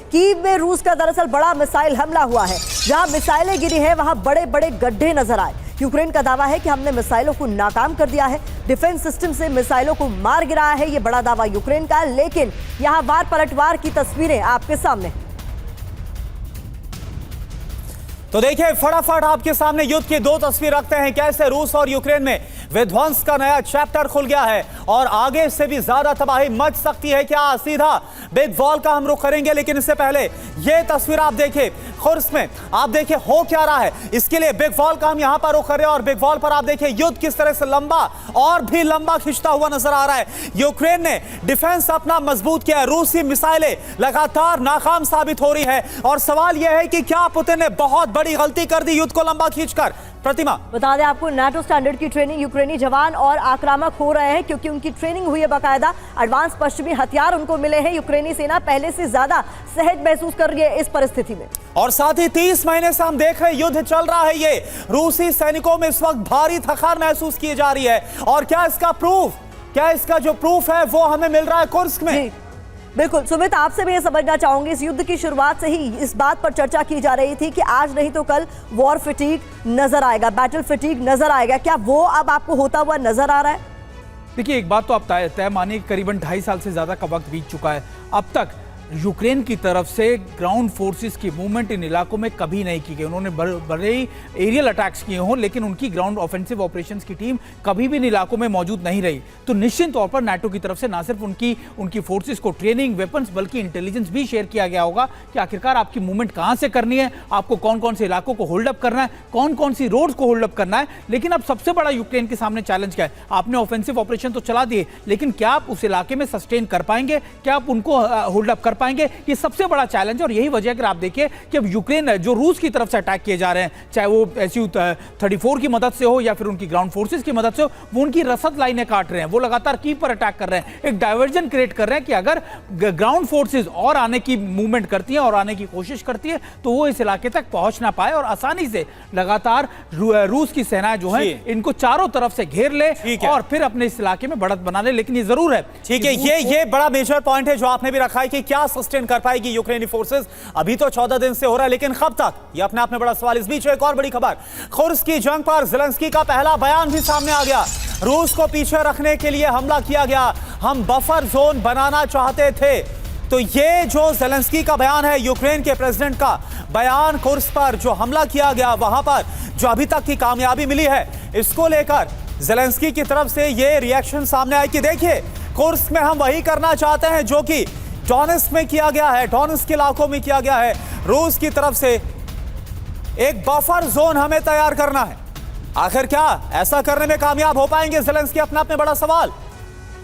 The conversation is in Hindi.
कीव में रूस का दरअसल बड़ा मिसाइल हमला हुआ है। जहां मिसाइलें गिरी हैं वहां बड़े बड़े गड्ढे नजर आए। यूक्रेन का दावा है कि हमने मिसाइलों को नाकाम कर दिया है, डिफेंस सिस्टम से मिसाइलों को मार गिराया है। ये बड़ा दावा यूक्रेन का, लेकिन यहां वार पलटवार की तस्वीरें आपके सामने। तो देखिए फटाफट आपके सामने युद्ध की दो तस्वीर रखते हैं, कैसे रूस और यूक्रेन में विध्वंस का नया चैप्टर खुल गया है और आगे से भी ज्यादा तबाही मच सकती है क्या। सीधा बिग वॉल का हम रुख करेंगे, लेकिन इससे पहले यह तस्वीर आप देखिए खुर्स में, आप देखिए हो क्या रहा है। इसके लिए बिग वॉल का हम यहां पर रुख कर रहे हैं और बिग वॉल पर आप देखिए युद्ध किस तरह से लंबा और भी लंबा खिंचता हुआ नजर आ रहा है। यूक्रेन ने डिफेंस अपना मजबूत किया है, रूसी मिसाइलें लगातार नाकाम साबित हो रही है और सवाल यह है कि क्या पुतिन ने बहुत बड़ी गलती कर दी युद्ध को लंबा खींचकर। प्रतिमा बता दें आपको, नाटो स्टैंडर्ड की ट्रेनिंग यूक्रेनी जवान और आक्रामक हो रहे हैं क्योंकि उनकी ट्रेनिंग हुई है बाकायदा। एडवांस पश्चिमी हथियार उनको मिले हैं। यूक्रेनी सेना पहले से ज्यादा सहज महसूस कर रही है इस परिस्थिति में। और साथ ही 30 महीने से हम देख रहे हैं युद्ध चल रहा है, ये रूसी सैनिकों में इस वक्त भारी थकान महसूस की जा रही है। और क्या इसका जो प्रूफ है वो हमें मिल रहा है कुर्स्क में। बिल्कुल सुमित, आपसे भी ये समझना चाहूंगी, इस युद्ध की शुरुआत से ही इस बात पर चर्चा की जा रही थी कि आज नहीं तो कल वॉर फटीग नजर आएगा, बैटल फटीग नजर आएगा। क्या वो अब आपको होता हुआ नजर आ रहा है? देखिए एक बात तो आप तय मानिए, करीबन 2.5 साल से ज्यादा का वक्त बीत चुका है। अब तक यूक्रेन की तरफ से ग्राउंड फोर्सेस की मूवमेंट इन इलाकों में कभी नहीं की गई। उन्होंने बड़े ही एरियल अटैक्स किए हों, लेकिन उनकी ग्राउंड ऑफेंसिव ऑपरेशंस की टीम कभी भी इन इलाकों में मौजूद नहीं रही। तो निश्चित तौर पर नाटो की तरफ से ना सिर्फ उनकी फोर्सेस को ट्रेनिंग, वेपन्स, बल्कि इंटेलिजेंस भी शेयर किया गया होगा कि आखिरकार आपकी मूवमेंट कहां से करनी है, आपको कौन कौन से इलाकों को होल्ड अप करना है, कौन कौन सी रोड्स को होल्ड अप करना है। लेकिन अब सबसे बड़ा यूक्रेन के सामने चैलेंज क्या है? आपने ऑफेंसिव ऑपरेशन तो चला दिए, लेकिन क्या आप उस इलाके में सस्टेन कर पाएंगे? क्या आप उनको होल्ड अप कर पाएंगे? ये सबसे बड़ा चैलेंज। और यही वजह अगर आप देखिए कि अब यूक्रेन जो रूस की तरफ से अटैक किए जा रहे हैं, चाहे वो Su-34 की मदद से हो या फिर उनकी ग्राउंड फोर्सेस की मदद से हो, वो उनकी रसद लाइनें काट रहे हैं, वो लगातार कीव पर अटैक कर रहे हैं, एक डाइवर्जन क्रिएट कर रहे हैं कि अगर ग्राउंड फोर्सेस और आने की मूवमेंट करती है और आने की कोशिश करती है तो वो इस इलाके तक पहुंच ना पाए और आसानी से लगातार रूस की सेनाएं जो है इनको चारों तरफ से घेर ले और फिर अपने इस इलाके में बढ़त बना ले। लेकिन ये जरूर है, ठीक है, ये बड़ा मेजर पॉइंट है जो आपने भी रखा है कि क्या सस्टेन कर पाएगी यूक्रेनी फोर्सेस। अभी तो 14 दिन से हो रहा है, लेकिन कब तक, ये अपने आप में बड़ा सवाल। इस बीच एक और बड़ी खबर, खुर्स की जंग पर ज़ेलेंस्की का पहला बयान भी सामने आ गया। रूस को पीछे रखने के लिए हमला किया गया, हम बफर जोन बनाना चाहते थे। तो ये जो ज़ेलेंस्की का बयान है, यूक्रेन के प्रेसिडेंट का बयान, खुर्स पर जो हमला किया गया वहां पर जो अभी तक की कामयाबी मिली है, इसको लेकर ज़ेलेंस्की की तरफ से ये रिएक्शन सामने आया कि देखिए खुर्स में हम वही करना चाहते हैं जो कि डोनेट्स्क में किया गया है, डोनेट्स्क के इलाकों में किया गया है। रूस की तरफ से एक बफर जोन हमें तैयार करना है। आखिर क्या ऐसा करने में कामयाब हो पाएंगे ज़ेलेंस्की? अपने आप में बड़ा सवाल।